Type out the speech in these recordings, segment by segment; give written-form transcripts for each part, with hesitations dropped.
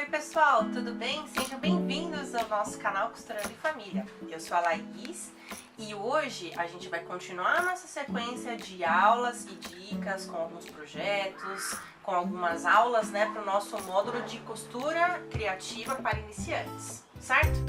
Oi pessoal, tudo bem? Sejam bem-vindos ao nosso canal Costurando em Família. Eu sou a Laís e hoje a gente vai continuar a nossa sequência de aulas e dicas com alguns projetos, com algumas aulas, para o nosso módulo de costura criativa para iniciantes, certo?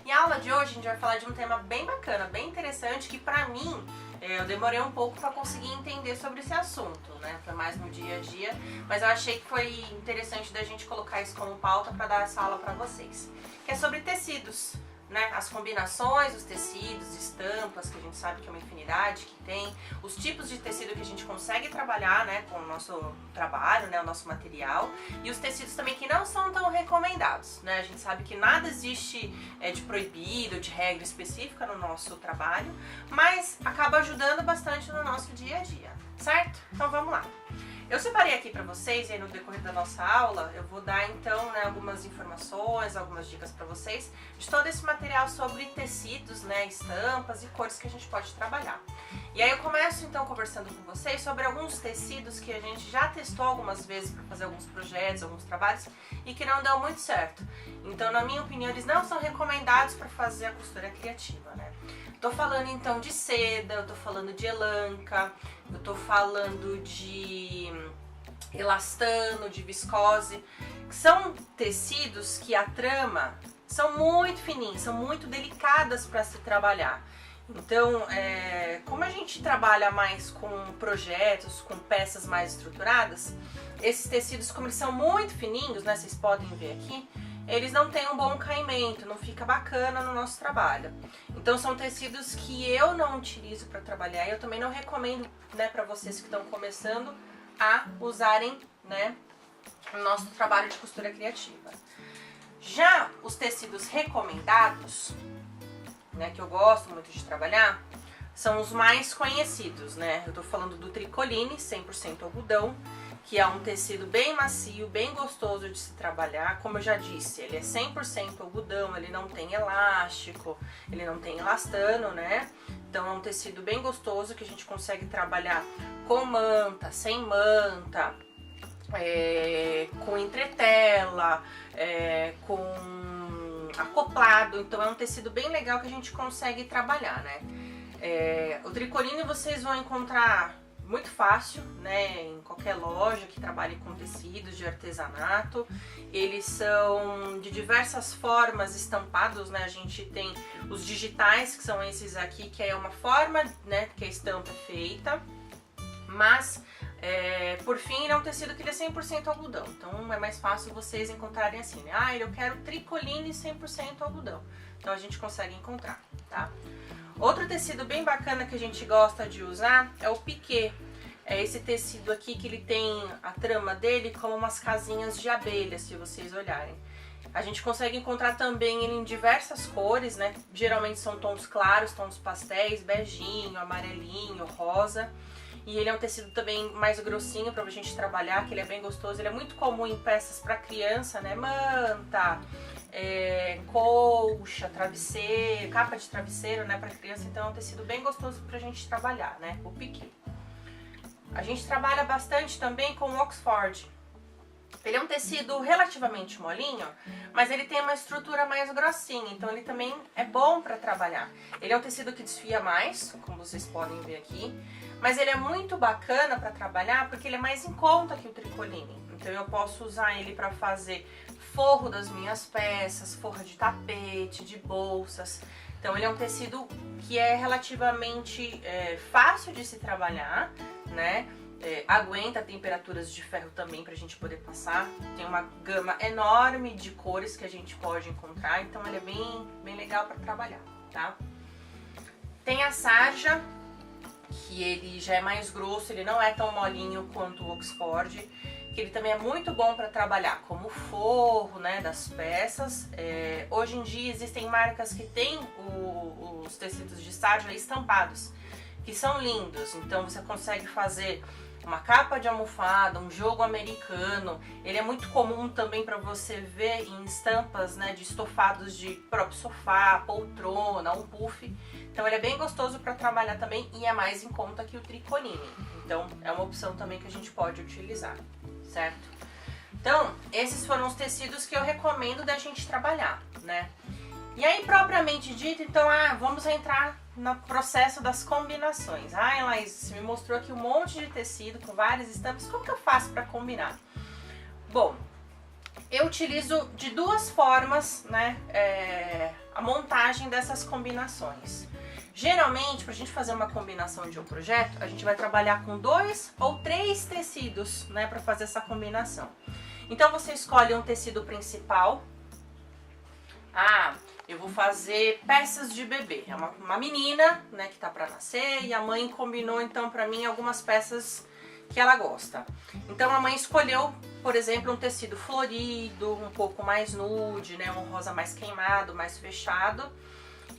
E a aula de hoje a gente vai falar de um tema bem bacana, bem interessante, que pra mim, eu demorei um pouco para conseguir entender sobre esse assunto, foi mais no dia a dia, mas eu achei que foi interessante da gente colocar isso como pauta para dar essa aula para vocês, que é sobre tecidos. As combinações, os tecidos, estampas, que a gente sabe que é uma infinidade que tem, os tipos de tecido que a gente consegue trabalhar com o nosso trabalho, o nosso material, e os tecidos também que não são tão recomendados. A gente sabe que nada existe de proibido, de regra específica no nosso trabalho, mas acaba ajudando bastante no nosso dia a dia, certo? Então vamos lá. Eu separei aqui para vocês, e aí no decorrer da nossa aula, eu vou dar então algumas informações, algumas dicas para vocês de todo esse material sobre tecidos, estampas e cores que a gente pode trabalhar. E aí eu começo então conversando com vocês sobre alguns tecidos que a gente já testou algumas vezes para fazer alguns projetos, alguns trabalhos e que não deu muito certo. Então, na minha opinião, eles não são recomendados para fazer a costura criativa, Tô falando então de seda, eu tô falando de elanca, eu tô falando de elastano, de viscose, que são tecidos que a trama são muito fininhas, são muito delicadas para se trabalhar. Então, como a gente trabalha mais com projetos, com peças mais estruturadas, esses tecidos, como eles são muito fininhos, vocês podem ver aqui, eles não têm um bom caimento, não fica bacana no nosso trabalho. Então são tecidos que eu não utilizo para trabalhar e eu também não recomendo para vocês que estão começando a usarem no nosso trabalho de costura criativa. Já os tecidos recomendados, que eu gosto muito de trabalhar, são os mais conhecidos, Eu tô falando do tricoline, 100% algodão, que é um tecido bem macio, bem gostoso de se trabalhar. Como eu já disse, ele é 100% algodão, ele não tem elástico, ele não tem elastano, Então é um tecido bem gostoso que a gente consegue trabalhar com manta, sem manta, com entretela, com acoplado. Então é um tecido bem legal que a gente consegue trabalhar, O tricoline vocês vão encontrar muito fácil, em qualquer loja que trabalhe com tecidos de artesanato. Eles são de diversas formas estampados, A gente tem os digitais, que são esses aqui, que é uma forma, que a estampa é feita, mas por fim ele é um tecido que ele é 100% algodão, então é mais fácil vocês encontrarem assim, eu quero tricoline 100% algodão, então a gente consegue encontrar, tá? Outro tecido bem bacana que a gente gosta de usar é o piquê. É esse tecido aqui que ele tem a trama dele como umas casinhas de abelha, se vocês olharem. A gente consegue encontrar também ele em diversas cores, Geralmente são tons claros, tons pastéis, beijinho, amarelinho, rosa. E ele é um tecido também mais grossinho pra gente trabalhar, que ele é bem gostoso. Ele é muito comum em peças para criança, Manta, colcha, travesseiro, capa de travesseiro, para criança. Então é um tecido bem gostoso pra gente trabalhar, o piquê. A gente trabalha bastante também com o Oxford. Ele é um tecido relativamente molinho, mas ele tem uma estrutura mais grossinha, então ele também é bom para trabalhar. Ele é um tecido que desfia mais, como vocês podem ver aqui, mas ele é muito bacana para trabalhar porque ele é mais em conta que o tricoline. Então eu posso usar ele para fazer forro das minhas peças, forro de tapete, de bolsas. Então ele é um tecido que é relativamente fácil de se trabalhar, aguenta temperaturas de ferro também pra gente poder passar. Tem uma gama enorme de cores que a gente pode encontrar, então ele é bem legal para trabalhar, tá? Tem a sarja, que ele já é mais grosso, ele não é tão molinho quanto o Oxford, que ele também é muito bom para trabalhar como forro, das peças. Hoje em dia existem marcas que têm os tecidos de sarja estampados, que são lindos, então você consegue fazer uma capa de almofada, um jogo americano. Ele é muito comum também para você ver em estampas, né, de estofados de próprio sofá, poltrona, um puff. Então ele é bem gostoso para trabalhar também e é mais em conta que o tricoline. Então é uma opção também que a gente pode utilizar, certo? Então esses foram os tecidos que eu recomendo da gente trabalhar, né? E aí propriamente dito, então vamos entrar no processo das combinações. Laís, você me mostrou aqui um monte de tecido com várias estampas, como que eu faço para combinar? Bom, eu utilizo de duas formas, né, a montagem dessas combinações. Geralmente, para a gente fazer uma combinação de um projeto, a gente vai trabalhar com 2 ou 3 tecidos, né, para fazer essa combinação. Então você escolhe um tecido principal. Eu vou fazer peças de bebê. É uma menina, né, que tá para nascer e a mãe combinou então para mim algumas peças que ela gosta. Então a mãe escolheu, por exemplo, um tecido florido, um pouco mais nude, né, um rosa mais queimado, mais fechado.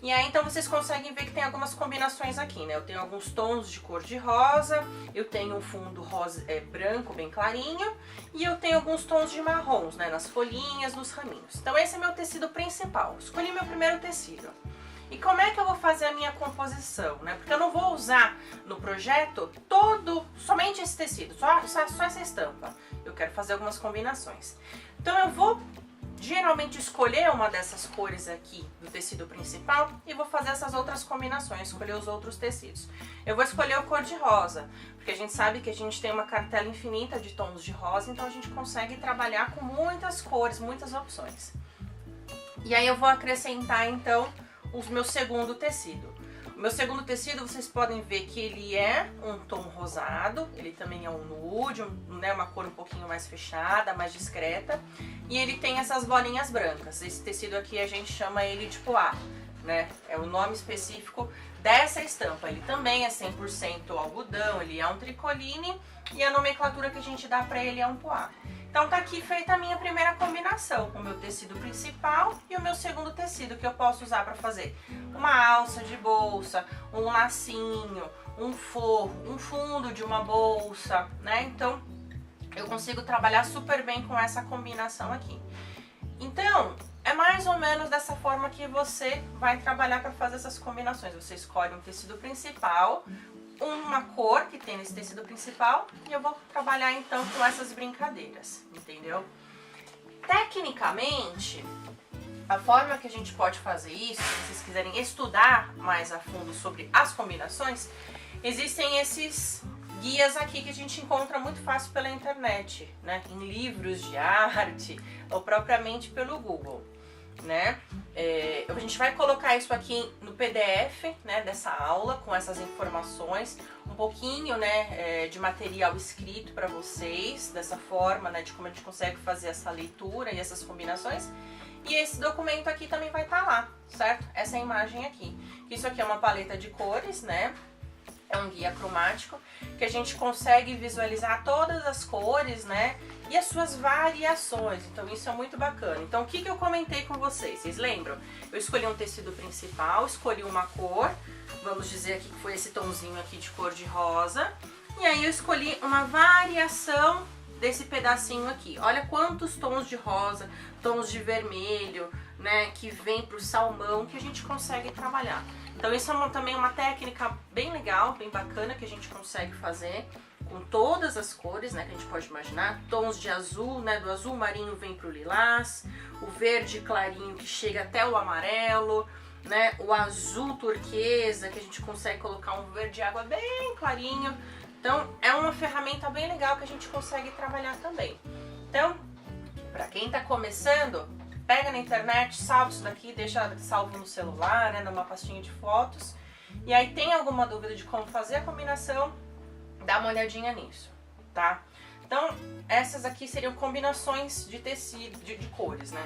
E aí então vocês conseguem ver que tem algumas combinações aqui, né? Eu tenho alguns tons de cor de rosa, eu tenho um fundo rosa, branco bem clarinho, e eu tenho alguns tons de marrons, né? Nas folhinhas, nos raminhos. Então esse é meu tecido principal. Escolhi meu primeiro tecido. E como é que eu vou fazer a minha composição, né? Porque eu não vou usar no projeto somente esse tecido, só essa estampa. Eu quero fazer algumas combinações. Então eu vou geralmente escolher uma dessas cores aqui do tecido principal e vou fazer essas outras combinações, escolher os outros tecidos. Eu vou escolher o cor de rosa, porque a gente sabe que a gente tem uma cartela infinita de tons de rosa, então a gente consegue trabalhar com muitas cores, muitas opções. E aí eu vou acrescentar então o meu segundo tecido. O meu segundo tecido, vocês podem ver que ele é um tom rosado, ele também é um nude, né, uma cor um pouquinho mais fechada, mais discreta. E ele tem essas bolinhas brancas. Esse tecido aqui a gente chama ele de poá, né? É o nome específico dessa estampa. Ele também é 100% algodão, ele é um tricoline e a nomenclatura que a gente dá pra ele é um poá. Então tá aqui feita a minha primeira combinação, o meu tecido principal e o meu segundo tecido, que eu posso usar para fazer uma alça de bolsa, um lacinho, um forro, um fundo de uma bolsa, né? Então eu consigo trabalhar super bem com essa combinação aqui. Então é mais ou menos dessa forma que você vai trabalhar para fazer essas combinações. Você escolhe um tecido principal, uma cor que tem nesse tecido principal e eu vou trabalhar então com essas brincadeiras, entendeu? Tecnicamente, a forma que a gente pode fazer isso, se vocês quiserem estudar mais a fundo sobre as combinações, existem esses guias aqui que a gente encontra muito fácil pela internet, né? Em livros de arte ou propriamente pelo Google, né? A gente vai colocar isso aqui no PDF, né, dessa aula, com essas informações, um pouquinho, né, de material escrito para vocês, dessa forma, né, de como a gente consegue fazer essa leitura e essas combinações. E esse documento aqui também vai estar lá, certo? Essa imagem aqui. Isso aqui é uma paleta de cores, né? É um guia cromático que a gente consegue visualizar todas as cores, né? E as suas variações, então isso é muito bacana. Então o que eu comentei com vocês? Vocês lembram? Eu escolhi um tecido principal, escolhi uma cor, vamos dizer aqui que foi esse tomzinho aqui de cor de rosa. E aí eu escolhi uma variação desse pedacinho aqui. Olha quantos tons de rosa, tons de vermelho, né? Que vem pro salmão que a gente consegue trabalhar. Então isso é também uma técnica bem legal, bem bacana que a gente consegue fazer com todas as cores, né, que a gente pode imaginar. Tons de azul, né, do azul marinho vem pro lilás, o verde clarinho que chega até o amarelo, né, o azul turquesa que a gente consegue colocar um verde água bem clarinho. Então é uma ferramenta bem legal que a gente consegue trabalhar também. Então, para quem tá começando, pega na internet, salva isso daqui, deixa salvo no celular, né, numa pastinha de fotos. E aí tem alguma dúvida de como fazer a combinação, dá uma olhadinha nisso, tá? Então, essas aqui seriam combinações de tecido, de cores, né?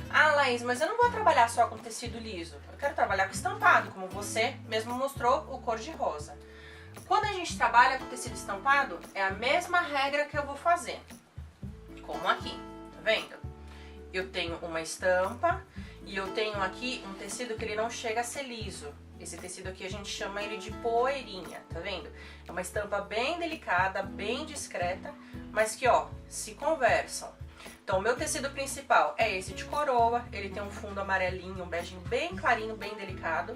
Ah, Laís, mas eu não vou trabalhar só com tecido liso. Eu quero trabalhar com estampado, como você mesmo mostrou, o cor de rosa. Quando a gente trabalha com tecido estampado, é a mesma regra que eu vou fazer. Como aqui, tá vendo? Eu tenho uma estampa E eu tenho aqui um tecido que ele não chega a ser liso. Esse tecido aqui a gente chama ele de poeirinha, tá vendo? É uma estampa bem delicada, bem discreta, mas que, ó, se conversam. Então, o meu tecido principal é esse de coroa, ele tem um fundo amarelinho, um beijinho bem clarinho, bem delicado.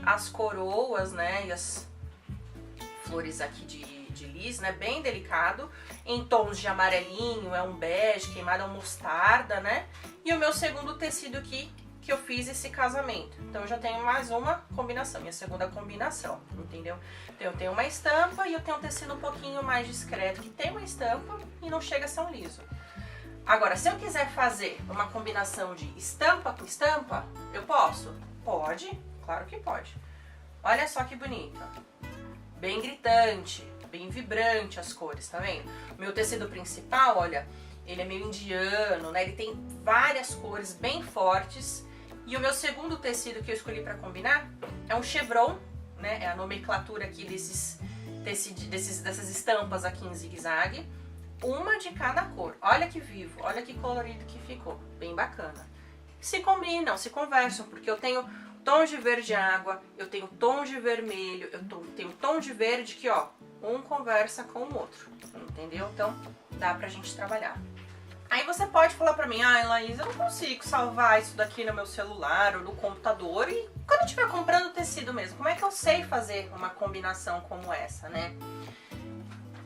As coroas, né, e as flores aqui de lis, né, bem delicado, em tons de amarelinho, é um bege, queimado, é um mostarda, né? E o meu segundo tecido aqui, que eu fiz esse casamento. Então eu já tenho mais uma combinação, minha segunda combinação, entendeu? Então eu tenho uma estampa e eu tenho um tecido um pouquinho mais discreto, que tem uma estampa e não chega a ser um liso. Agora, se eu quiser fazer uma combinação de estampa com estampa, eu posso? Pode, claro que pode. Olha só que bonito. Bem gritante, bem vibrante as cores, tá vendo? O meu tecido principal, olha, ele é meio indiano, né? Ele tem várias cores bem fortes. E o meu segundo tecido que eu escolhi para combinar é um chevron, né? É a nomenclatura aqui dessas estampas aqui em zigue-zague. Uma de cada cor. Olha que vivo, olha que colorido que ficou. Bem bacana. Se combinam, se conversam, porque eu tenho tons de verde água, eu tenho tons de vermelho, tenho tom de verde que, ó, um conversa com o outro, entendeu? Então, dá pra gente trabalhar. Aí você pode falar pra mim, ah, Laís, eu não consigo salvar isso daqui no meu celular ou no computador, e quando eu estiver comprando tecido mesmo, como é que eu sei fazer uma combinação como essa, né?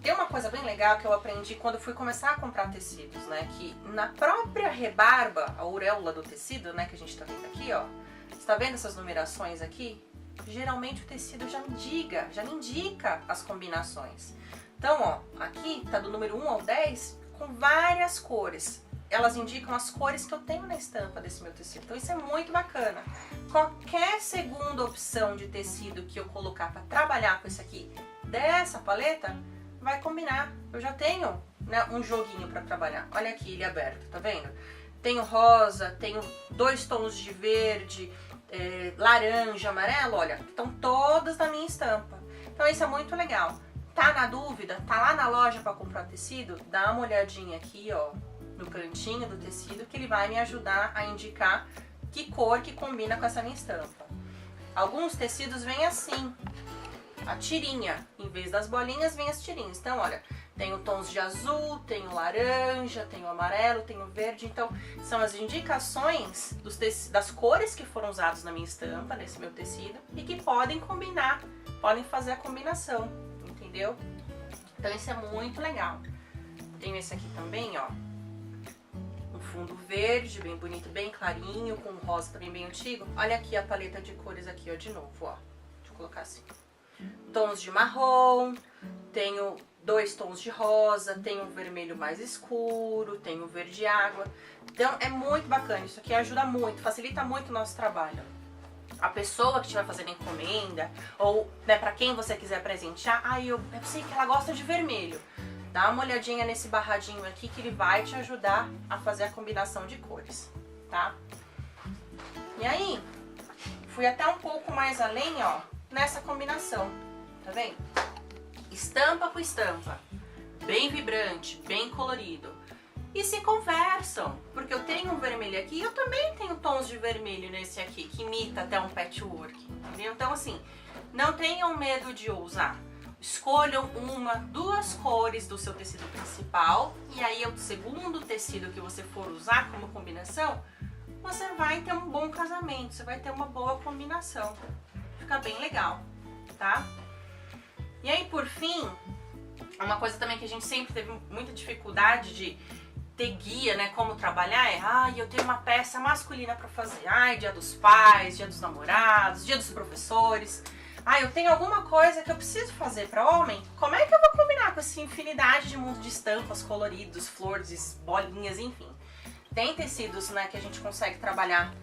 Tem uma coisa bem legal que eu aprendi quando eu fui começar a comprar tecidos, né? Que na própria rebarba, a auréola do tecido, né, que a gente tá vendo aqui, ó, você tá vendo essas numerações aqui? Geralmente o tecido já me indica as combinações. Então, ó, aqui tá do número 1 ao 10, com várias cores. Elas indicam as cores que eu tenho na estampa desse meu tecido. Então isso é muito bacana. Qualquer segunda opção de tecido que eu colocar para trabalhar com esse aqui dessa paleta, vai combinar. Eu já tenho, né, um joguinho para trabalhar. Olha aqui ele aberto, tá vendo? Tenho rosa, tenho 2 tons de verde, laranja, amarelo, olha, estão todas na minha estampa. Então isso é muito legal. Tá na dúvida? Tá lá na loja para comprar tecido? Dá uma olhadinha aqui, ó, no cantinho do tecido, que ele vai me ajudar a indicar que cor que combina com essa minha estampa. Alguns tecidos vêm assim, a tirinha, em vez das bolinhas vem as tirinhas. Então, olha, tenho tons de azul, tenho laranja, tenho amarelo, tenho verde. Então, são as indicações das cores que foram usadas na minha estampa, nesse meu tecido, e que podem combinar, podem fazer a combinação, entendeu? Então, isso é muito legal. Tenho esse aqui também, ó, um fundo verde, bem bonito, bem clarinho, com rosa também bem antigo. Olha aqui a paleta de cores aqui, ó, de novo, ó. Deixa eu colocar assim. Tons de marrom, tenho 2 tons de rosa, tenho um vermelho mais escuro, tenho verde água. Então é muito bacana, isso aqui ajuda muito, facilita muito o nosso trabalho. A pessoa que estiver fazendo encomenda, ou, né, para quem você quiser presentear, eu sei que ela gosta de vermelho. Dá uma olhadinha nesse barradinho aqui que ele vai te ajudar a fazer a combinação de cores, tá? E aí, fui até um pouco mais além, ó, nessa combinação, tá vendo? Estampa com estampa, bem vibrante, bem colorido. E se conversam, porque eu tenho um vermelho aqui, eu também tenho tons de vermelho nesse aqui, que imita até um patchwork, entendeu? Então assim, não tenham medo de ousar. Escolham 1, 2 cores do seu tecido principal, e aí o segundo tecido que você for usar como combinação, você vai ter um bom casamento, você vai ter uma boa combinação. Fica bem legal, tá? E aí, por fim, uma coisa também que a gente sempre teve muita dificuldade de ter guia, né, como trabalhar é, eu tenho uma peça masculina pra fazer, dia dos pais, dia dos namorados, dia dos professores, eu tenho alguma coisa que eu preciso fazer pra homem, como é que eu vou combinar com essa infinidade de mundo de estampas, coloridos, flores, bolinhas, enfim. Tem tecidos, né, que a gente consegue trabalhar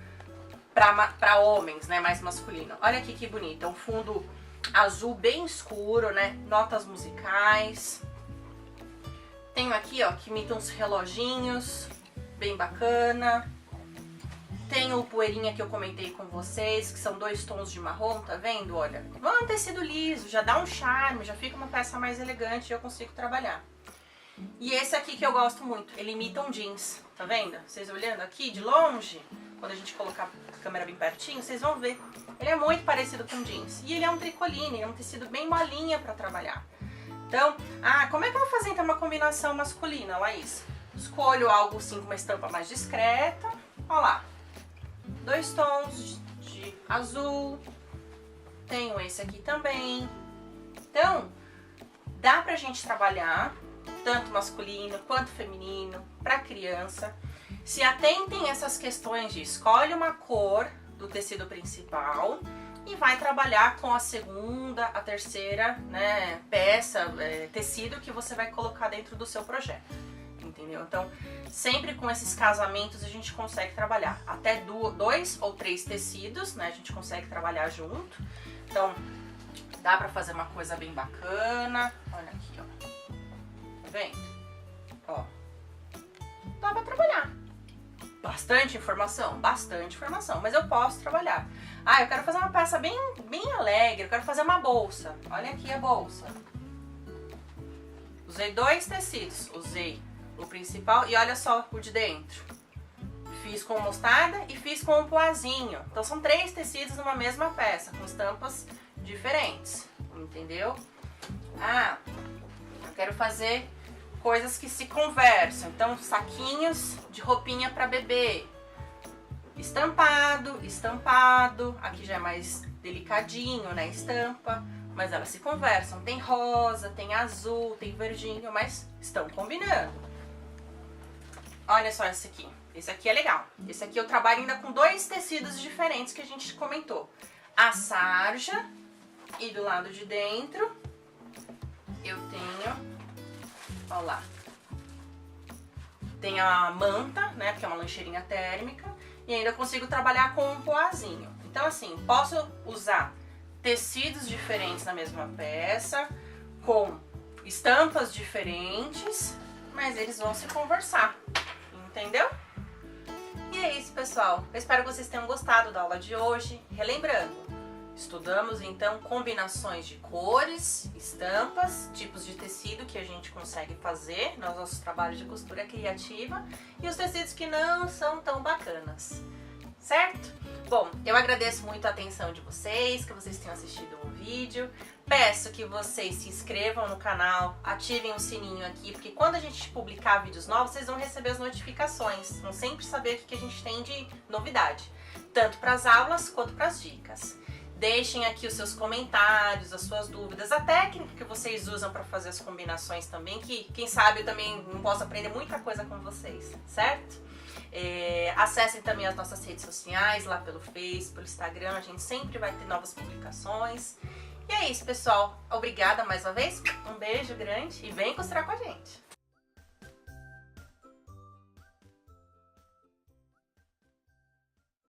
para homens, né, mais masculino. Olha aqui que bonito, é um fundo azul bem escuro, né, notas musicais. Tenho aqui, ó, que imita uns reloginhos, bem bacana. Tenho o poeirinha que eu comentei com vocês, que são 2 tons de marrom, tá vendo? Olha, não é um tecido liso, já dá um charme, já fica uma peça mais elegante e eu consigo trabalhar. E esse aqui que eu gosto muito, ele imita um jeans, tá vendo? Vocês olhando aqui de longe, quando a gente colocar a câmera bem pertinho, vocês vão ver. Ele é muito parecido com jeans. E ele é um tricoline, é um tecido bem molinha pra trabalhar. Então, como é que eu vou fazer então uma combinação masculina, Laís? Escolho algo assim com uma estampa mais discreta. Ó lá, 2 tons de azul. Tenho esse aqui também. Então, dá pra gente trabalhar tanto masculino quanto feminino, pra criança. Se atentem essas questões de escolhe uma cor do tecido principal e vai trabalhar com a segunda, a terceira, né, peça, tecido que você vai colocar dentro do seu projeto, entendeu? Então, sempre com esses casamentos a gente consegue trabalhar até 2 ou 3 tecidos, né, a gente consegue trabalhar junto. Então, dá pra fazer uma coisa bem bacana. Olha aqui, ó. Tá vendo? Ó. Dá pra trabalhar. Bastante informação, mas eu posso trabalhar. Eu quero fazer uma peça bem alegre, eu quero fazer uma bolsa. Olha aqui a bolsa. Usei 2 tecidos, usei o principal e olha só o de dentro. Fiz com mostarda e fiz com um poazinho. Então são 3 tecidos numa mesma peça, com estampas diferentes, entendeu? Eu quero fazer coisas que se conversam, então saquinhos de roupinha para bebê, estampado, aqui já é mais delicadinho, né, estampa, mas elas se conversam, tem rosa, tem azul, tem verdinho, mas estão combinando. Olha só esse aqui é legal, esse aqui eu trabalho ainda com 2 tecidos diferentes que a gente comentou, a sarja e do lado de dentro eu tenho, ó lá, tem a manta, né, porque é uma lancheirinha térmica, e ainda consigo trabalhar com um poazinho. Então assim, posso usar tecidos diferentes na mesma peça, com estampas diferentes, mas eles vão se conversar, entendeu? E é isso, pessoal. Eu espero que vocês tenham gostado da aula de hoje. Relembrando, estudamos então combinações de cores, estampas, tipos de tecido que a gente consegue fazer nos nossos trabalhos de costura criativa e os tecidos que não são tão bacanas, certo? Bom, eu agradeço muito a atenção de vocês, que vocês tenham assistido o vídeo. Peço que vocês se inscrevam no canal, ativem o sininho aqui, porque quando a gente publicar vídeos novos, vocês vão receber as notificações, vão sempre saber o que a gente tem de novidade, tanto para as aulas quanto para as dicas. Deixem aqui os seus comentários, as suas dúvidas, a técnica que vocês usam para fazer as combinações também, que quem sabe eu também não posso aprender muita coisa com vocês, certo? Acessem também as nossas redes sociais, lá pelo Face, pelo Instagram, a gente sempre vai ter novas publicações. E é isso, pessoal. Obrigada mais uma vez, um beijo grande e vem costurar com a gente!